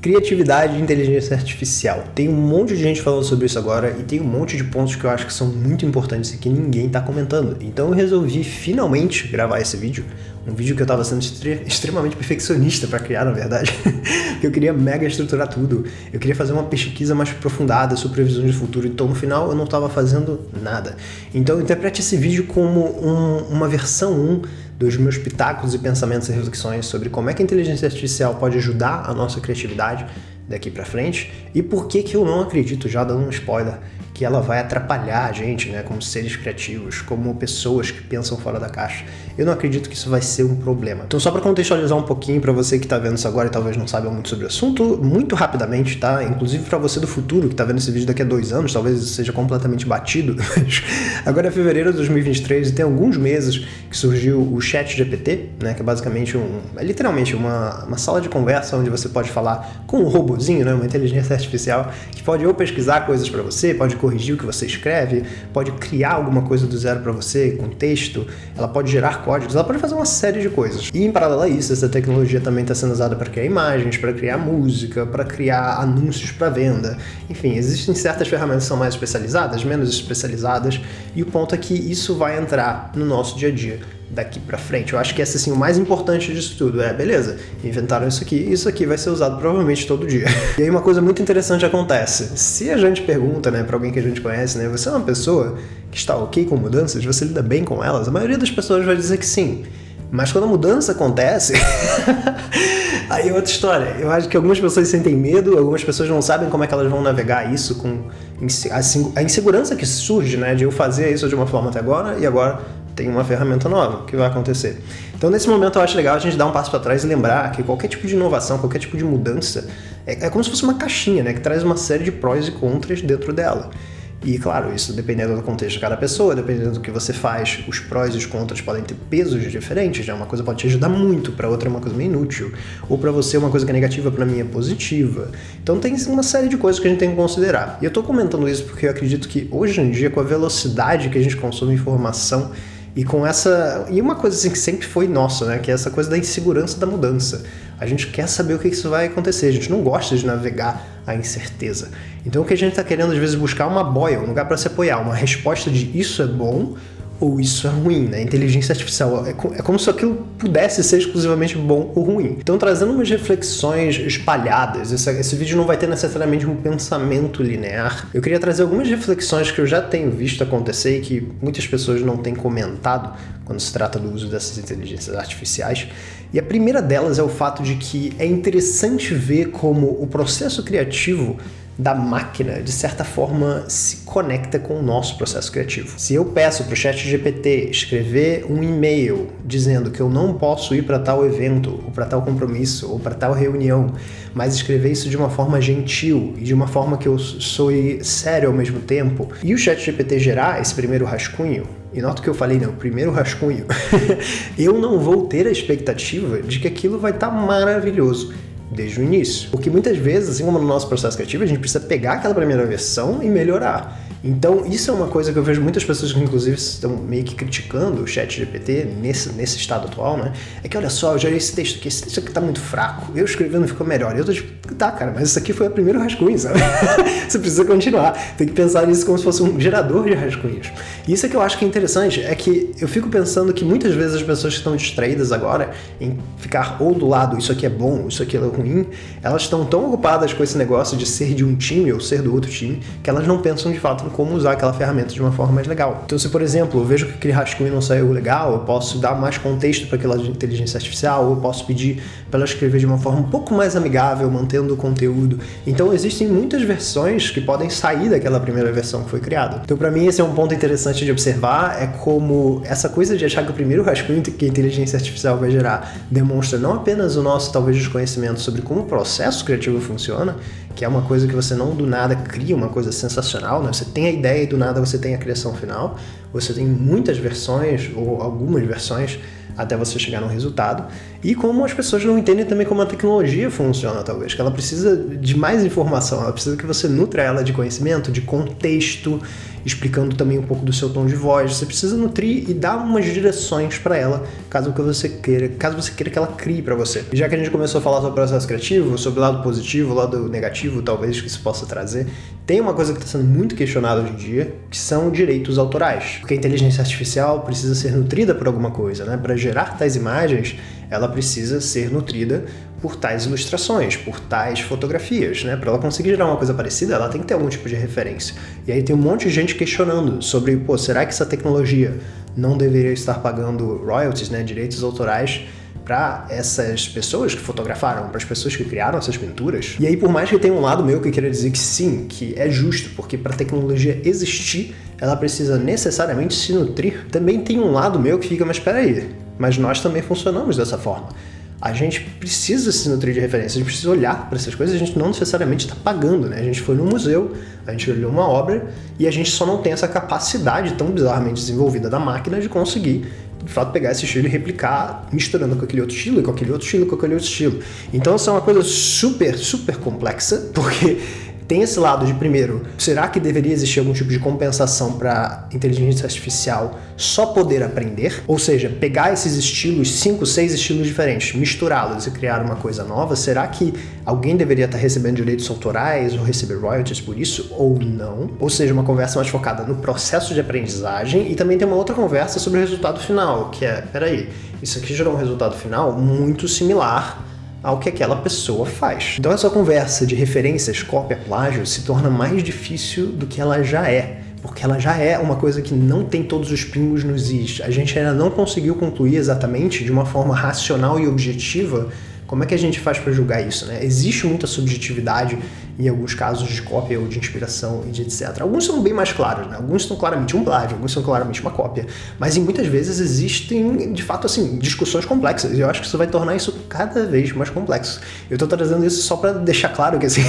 Criatividade e inteligência artificial. Tem um monte de gente falando sobre isso agora e tem um monte de pontos que eu acho que são muito importantes e que ninguém está comentando. Então eu resolvi finalmente gravar esse vídeo. Um vídeo que eu estava sendo extremamente perfeccionista para criar, na verdade. Eu queria mega estruturar tudo. Eu queria fazer uma pesquisa mais aprofundada sobre previsões de futuro. Então no final eu não estava fazendo nada. Então interprete esse vídeo como uma versão 1 dos meus pitacos e pensamentos e reflexões sobre como é que a inteligência artificial pode ajudar a nossa criatividade daqui pra frente e por que eu não acredito, já dando um spoiler, que ela vai atrapalhar a gente, né, como seres criativos, como pessoas que pensam fora da caixa. Eu não acredito que isso vai ser um problema. Então só para contextualizar um pouquinho para você que tá vendo isso agora e talvez não saiba muito sobre o assunto, muito rapidamente, tá? Inclusive para você do futuro que tá vendo esse vídeo daqui a 2 anos, talvez isso seja completamente batido. Agora é fevereiro de 2023 e tem alguns meses que surgiu o ChatGPT, né, que é basicamente literalmente uma sala de conversa onde você pode falar com um robozinho, né, uma inteligência artificial que pode ou pesquisar coisas para você, pode corrigir o que você escreve, pode criar alguma coisa do zero para você, com texto, ela pode gerar códigos, ela pode fazer uma série de coisas. E em paralelo a isso, essa tecnologia também está sendo usada para criar imagens, para criar música, para criar anúncios para venda. Enfim, existem certas ferramentas que são mais especializadas, menos especializadas, e o ponto é que isso vai entrar no nosso dia a dia daqui pra frente. Eu acho que esse, assim, o mais importante disso tudo beleza, inventaram isso aqui vai ser usado provavelmente todo dia. E aí uma coisa muito interessante acontece. Se a gente pergunta, né, pra alguém que a gente conhece, né, você é uma pessoa que está ok com mudanças, você lida bem com elas, a maioria das pessoas vai dizer que sim. Mas quando a mudança acontece, aí é outra história. Eu acho que algumas pessoas sentem medo, algumas pessoas não sabem como é que elas vão navegar isso com a insegurança que surge, né, de eu fazer isso de uma forma até agora e agora tem uma ferramenta nova que vai acontecer. Então nesse momento eu acho legal a gente dar um passo para trás e lembrar que qualquer tipo de inovação, qualquer tipo de mudança é como se fosse uma caixinha, né, que traz uma série de prós e contras dentro dela. E claro, isso dependendo do contexto de cada pessoa, dependendo do que você faz, os prós e os contras podem ter pesos diferentes, né? Uma coisa pode te ajudar muito, para outra é uma coisa meio inútil, ou para você uma coisa que é negativa, para mim é positiva. Então tem uma série de coisas que a gente tem que considerar. E eu tô comentando isso porque eu acredito que hoje em dia, com a velocidade que a gente consome informação, e com essa... E uma coisa assim que sempre foi nossa, né? Que é essa coisa da insegurança da mudança. A gente quer saber o que isso vai acontecer. A gente não gosta de navegar a incerteza. Então o que a gente está querendo às vezes buscar é uma boia, um lugar para se apoiar, uma resposta de isso é bom ou isso é ruim, né? Inteligência artificial é como se aquilo pudesse ser exclusivamente bom ou ruim. Então, trazendo umas reflexões espalhadas, esse vídeo não vai ter necessariamente um pensamento linear. Eu queria trazer algumas reflexões que eu já tenho visto acontecer e que muitas pessoas não têm comentado quando se trata do uso dessas inteligências artificiais. E a primeira delas é o fato de que é interessante ver como o processo criativo da máquina, de certa forma, se conecta com o nosso processo criativo. Se eu peço para o ChatGPT escrever um e-mail dizendo que eu não posso ir para tal evento, ou para tal compromisso, ou para tal reunião, mas escrever isso de uma forma gentil e de uma forma que eu soe sério ao mesmo tempo, e o ChatGPT gerar esse primeiro rascunho, e nota que eu falei, né, o primeiro rascunho, eu não vou ter a expectativa de que aquilo vai estar maravilhoso desde o início. Porque muitas vezes, assim como no nosso processo criativo, a gente precisa pegar aquela primeira versão e melhorar. Então isso é uma coisa que eu vejo muitas pessoas que inclusive estão meio que criticando o ChatGPT nesse estado atual, né? É que olha só, eu gerei esse texto aqui tá muito fraco, eu escrevendo ficou melhor. E eu tô tipo, tá cara, mas isso aqui foi o primeiro rascunho, sabe? Você precisa continuar, tem que pensar nisso como se fosse um gerador de rascunhos. E isso é que eu acho que é interessante, é que eu fico pensando que muitas vezes as pessoas que estão distraídas agora em ficar ou do lado, isso aqui é bom, isso aqui é ruim, elas estão tão ocupadas com esse negócio de ser de um time ou ser do outro time, que elas não pensam de fato como usar aquela ferramenta de uma forma mais legal. Então se, por exemplo, eu vejo que aquele rascunho não saiu legal, eu posso dar mais contexto para aquela inteligência artificial, ou eu posso pedir para ela escrever de uma forma um pouco mais amigável, mantendo o conteúdo. Então existem muitas versões que podem sair daquela primeira versão que foi criada. Então para mim esse é um ponto interessante de observar, é como essa coisa de achar que o primeiro rascunho que a inteligência artificial vai gerar demonstra não apenas o nosso, talvez, desconhecimento sobre como o processo criativo funciona, que é uma coisa que você não do nada cria uma coisa sensacional, né? Você tem a ideia e do nada você tem a criação final, você tem muitas versões ou algumas versões até você chegar no resultado, e como as pessoas não entendem também como a tecnologia funciona, talvez, que ela precisa de mais informação, ela precisa que você nutra ela de conhecimento, de contexto, explicando também um pouco do seu tom de voz. Você precisa nutrir e dar umas direções para ela, caso você queira que ela crie para você. E já que a gente começou a falar sobre o processo criativo, sobre o lado positivo, o lado negativo, talvez, que isso possa trazer, tem uma coisa que está sendo muito questionada hoje em dia, que são direitos autorais. Porque a inteligência artificial precisa ser nutrida por alguma coisa, né? Para gerar tais imagens, ela precisa ser nutrida por tais ilustrações, por tais fotografias, né? Para ela conseguir gerar uma coisa parecida, ela tem que ter algum tipo de referência. E aí tem um monte de gente questionando sobre, pô, será que essa tecnologia não deveria estar pagando royalties, né, direitos autorais, para essas pessoas que fotografaram, para as pessoas que criaram essas pinturas? E aí, por mais que tenha um lado meu que queira dizer que sim, que é justo, porque para a tecnologia existir, ela precisa necessariamente se nutrir, também tem um lado meu que fica, mas espera aí, mas nós também funcionamos dessa forma. A gente precisa se nutrir de referências, a gente precisa olhar para essas coisas, a gente não necessariamente está pagando, né? A gente foi no museu, a gente olhou uma obra e a gente só não tem essa capacidade tão bizarramente desenvolvida da máquina de conseguir, de fato, pegar esse estilo e replicar, misturando com aquele outro estilo, e com aquele outro estilo, com aquele outro estilo. Então, isso é uma coisa super, super complexa, porque tem esse lado de, primeiro, será que deveria existir algum tipo de compensação para inteligência artificial só poder aprender? Ou seja, pegar esses estilos, 5, 6 estilos diferentes, misturá-los e criar uma coisa nova? Será que alguém deveria estar recebendo direitos autorais ou receber royalties por isso ou não? Ou seja, uma conversa mais focada no processo de aprendizagem, e também tem uma outra conversa sobre o resultado final, que é, peraí, isso aqui gerou um resultado final muito similar ao que aquela pessoa faz. Então essa conversa de referências, cópia, plágio, se torna mais difícil do que ela já é, porque ela já é uma coisa que não tem todos os pingos nos is. A gente ainda não conseguiu concluir exatamente, de uma forma racional e objetiva, como é que a gente faz para julgar isso, né? Existe muita subjetividade em alguns casos de cópia ou de inspiração e de etc. Alguns são bem mais claros, né? Alguns são claramente um plágio, alguns são claramente uma cópia. Mas em muitas vezes existem, de fato, assim, discussões complexas. E eu acho que isso vai tornar isso cada vez mais complexo. Eu tô trazendo isso só para deixar claro que, assim,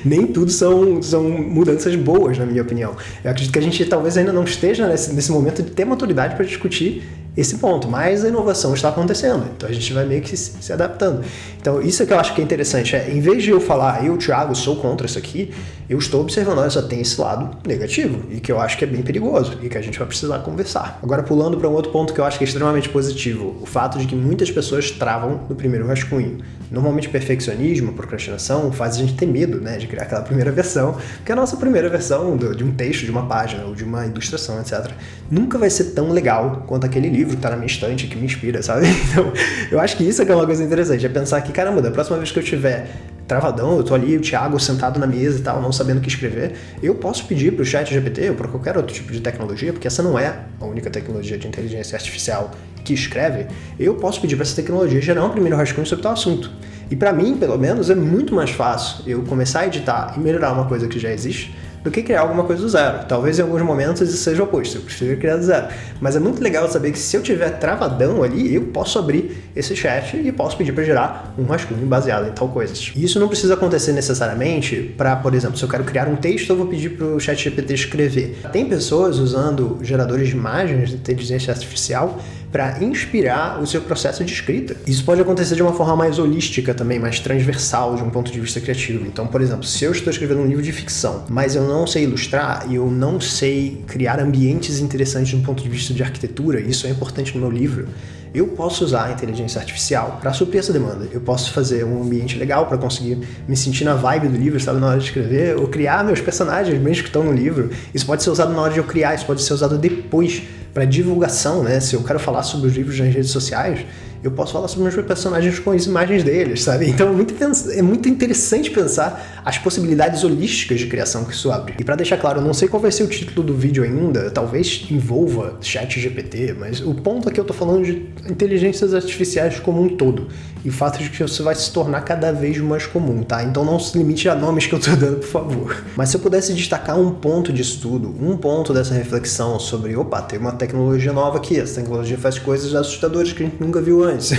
nem tudo são mudanças boas, na minha opinião. Eu acredito que a gente talvez ainda não esteja nesse momento de ter maturidade para discutir esse ponto, mas a inovação está acontecendo, então a gente vai meio que se adaptando. Então isso é que eu acho que é interessante, em vez de eu falar, eu, Thiago, sou contra isso aqui, eu estou observando, olha, só tem esse lado negativo, e que eu acho que é bem perigoso, e que a gente vai precisar conversar. Agora, pulando para um outro ponto que eu acho que é extremamente positivo, o fato de que muitas pessoas travam no primeiro rascunho. Normalmente perfeccionismo, procrastinação, faz a gente ter medo, né, de criar aquela primeira versão, porque a nossa primeira versão de um texto, de uma página, ou de uma ilustração, etc., nunca vai ser tão legal quanto aquele livro que tá na minha estante, que me inspira, sabe? Então, eu acho que isso é que é uma coisa interessante, é pensar que, caramba, da próxima vez que eu tiver travadão, eu tô ali, o Thiago sentado na mesa e tal, não sabendo o que escrever, eu posso pedir pro ChatGPT ou para qualquer outro tipo de tecnologia, porque essa não é a única tecnologia de inteligência artificial que escreve, eu posso pedir para essa tecnologia gerar um primeiro rascunho sobre tal assunto. E para mim, pelo menos, é muito mais fácil eu começar a editar e melhorar uma coisa que já existe do que criar alguma coisa do zero. Talvez em alguns momentos isso seja o oposto, eu prefiro criar do zero. Mas é muito legal saber que se eu tiver travadão ali, eu posso abrir esse chat e posso pedir para gerar um rascunho baseado em tal coisa. E isso não precisa acontecer necessariamente para, por exemplo, se eu quero criar um texto, eu vou pedir para o ChatGPT escrever. Tem pessoas usando geradores de imagens de inteligência artificial para inspirar o seu processo de escrita. Isso pode acontecer de uma forma mais holística também, mais transversal de um ponto de vista criativo. Então, por exemplo, se eu estou escrevendo um livro de ficção, mas eu não sei ilustrar e eu não sei criar ambientes interessantes de um ponto de vista de arquitetura, isso é importante no meu livro, eu posso usar a inteligência artificial para suprir essa demanda. Eu posso fazer um ambiente legal para conseguir me sentir na vibe do livro, sabe, na hora de escrever, ou criar meus personagens mesmo que estão no livro. Isso pode ser usado na hora de eu criar, isso pode ser usado depois para divulgação, né? Se eu quero falar sobre os livros nas redes sociais, eu posso falar sobre meus personagens com as imagens deles, sabe? Então é muito interessante pensar as possibilidades holísticas de criação que isso abre. E para deixar claro, eu não sei qual vai ser o título do vídeo ainda, talvez envolva ChatGPT, mas o ponto aqui eu tô falando de inteligências artificiais como um todo. E o fato de que isso vai se tornar cada vez mais comum, tá? Então não se limite a nomes que eu tô dando, por favor. Mas se eu pudesse destacar um ponto de estudo, um ponto dessa reflexão sobre, opa, tem uma tecnologia nova aqui, essa tecnologia faz coisas assustadoras que a gente nunca viu antes.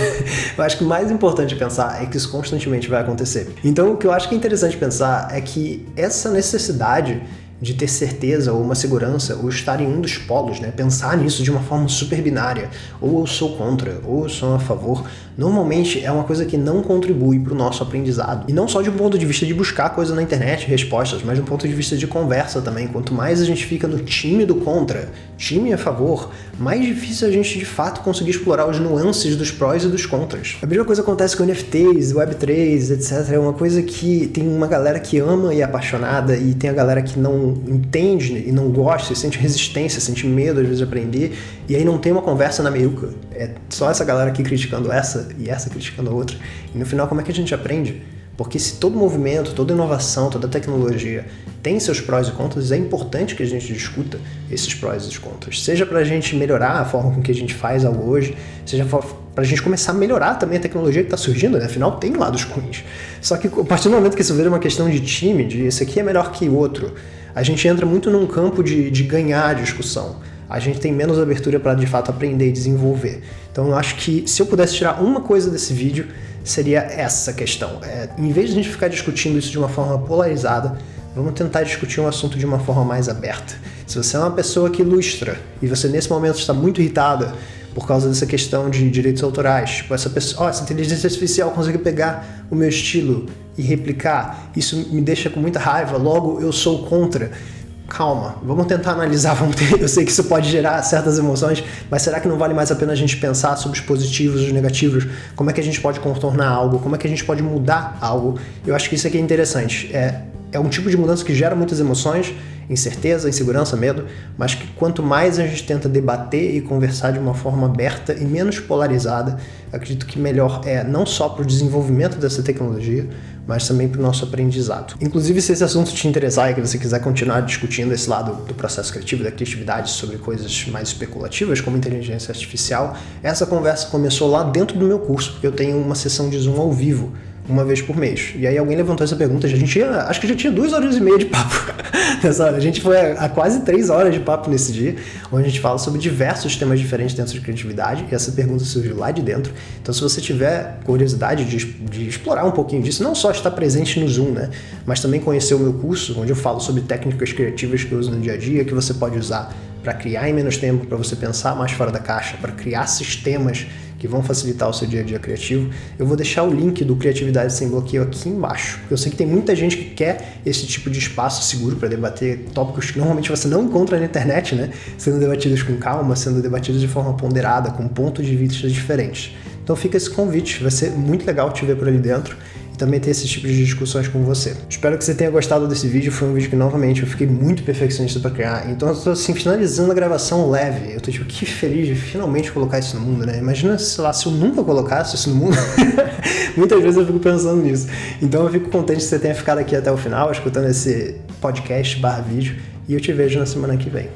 Eu acho que o mais importante pensar é que isso constantemente vai acontecer. Então o que eu acho que é interessante pensar é que essa necessidade de ter certeza ou uma segurança, ou estar em um dos polos, né? Pensar nisso de uma forma super binária, ou eu sou contra, ou eu sou a favor, normalmente é uma coisa que não contribui para o nosso aprendizado. E não só de um ponto de vista de buscar coisa na internet, respostas, mas de um ponto de vista de conversa também. Quanto mais a gente fica no time do contra, time a favor, mais difícil a gente de fato conseguir explorar os nuances dos prós e dos contras. A mesma coisa acontece com NFTs, Web3, etc. É uma coisa que tem uma galera que ama e é apaixonada, e tem a galera que não entende e não gosta, e sente resistência, sente medo às vezes de aprender, e aí não tem uma conversa na meiuca. É só essa galera aqui criticando essa e essa criticando a outra. E no final, como é que a gente aprende? Porque se todo movimento, toda inovação, toda tecnologia tem seus prós e contras, é importante que a gente discuta esses prós e os contras. Seja para a gente melhorar a forma com que a gente faz algo hoje, seja para a gente começar a melhorar também a tecnologia que está surgindo, né? Afinal, tem lados ruins. Só que a partir do momento que isso vira uma questão de time, de esse aqui é melhor que o outro, a gente entra muito num campo de ganhar a discussão. A gente tem menos abertura para, de fato, aprender e desenvolver. Então, eu acho que se eu pudesse tirar uma coisa desse vídeo, seria essa questão. Em vez de a gente ficar discutindo isso de uma forma polarizada, vamos tentar discutir um assunto de uma forma mais aberta. Se você é uma pessoa que ilustra e você, nesse momento, está muito irritada por causa dessa questão de direitos autorais, tipo, essa inteligência artificial conseguiu pegar o meu estilo e replicar, isso me deixa com muita raiva, logo eu sou contra. Calma, vamos tentar analisar, eu sei que isso pode gerar certas emoções, mas será que não vale mais a pena a gente pensar sobre os positivos e os negativos? Como é que a gente pode contornar algo? Como é que a gente pode mudar algo? Eu acho que isso aqui é interessante. É um tipo de mudança que gera muitas emoções, incerteza, insegurança, medo, mas que quanto mais a gente tenta debater e conversar de uma forma aberta e menos polarizada, acredito que melhor é não só para o desenvolvimento dessa tecnologia, mas também para o nosso aprendizado. Inclusive, se esse assunto te interessar e que você quiser continuar discutindo esse lado do processo criativo, da criatividade, sobre coisas mais especulativas, como inteligência artificial, essa conversa começou lá dentro do meu curso, porque eu tenho uma sessão de Zoom ao vivo, uma vez por mês. E aí alguém levantou essa pergunta, acho que já tinha 2 horas e meia de papo nessa hora. A gente foi a quase 3 horas de papo nesse dia, onde a gente fala sobre diversos temas diferentes dentro de criatividade, e essa pergunta surgiu lá de dentro. Então, se você tiver curiosidade de explorar um pouquinho disso, não só estar presente no Zoom, né, mas também conhecer o meu curso, onde eu falo sobre técnicas criativas que eu uso no dia a dia, que você pode usar para criar em menos tempo, para você pensar mais fora da caixa, para criar sistemas que vão facilitar o seu dia a dia criativo, eu vou deixar o link do Criatividade Sem Bloqueio aqui embaixo, porque eu sei que tem muita gente que quer esse tipo de espaço seguro para debater tópicos que normalmente você não encontra na internet, né? Sendo debatidos com calma, sendo debatidos de forma ponderada, com pontos de vista diferentes. Então fica esse convite, vai ser muito legal te ver por ali dentro e também ter esses tipos de discussões com você. Espero que você tenha gostado desse vídeo, foi um vídeo que novamente eu fiquei muito perfeccionista para criar, então eu tô assim, finalizando a gravação leve, eu tô tipo, que feliz de finalmente colocar isso no mundo, né? Imagina, sei lá, se eu nunca colocasse isso no mundo, muitas vezes eu fico pensando nisso. Então eu fico contente que você tenha ficado aqui até o final, escutando esse podcast /vídeo, e eu te vejo na semana que vem.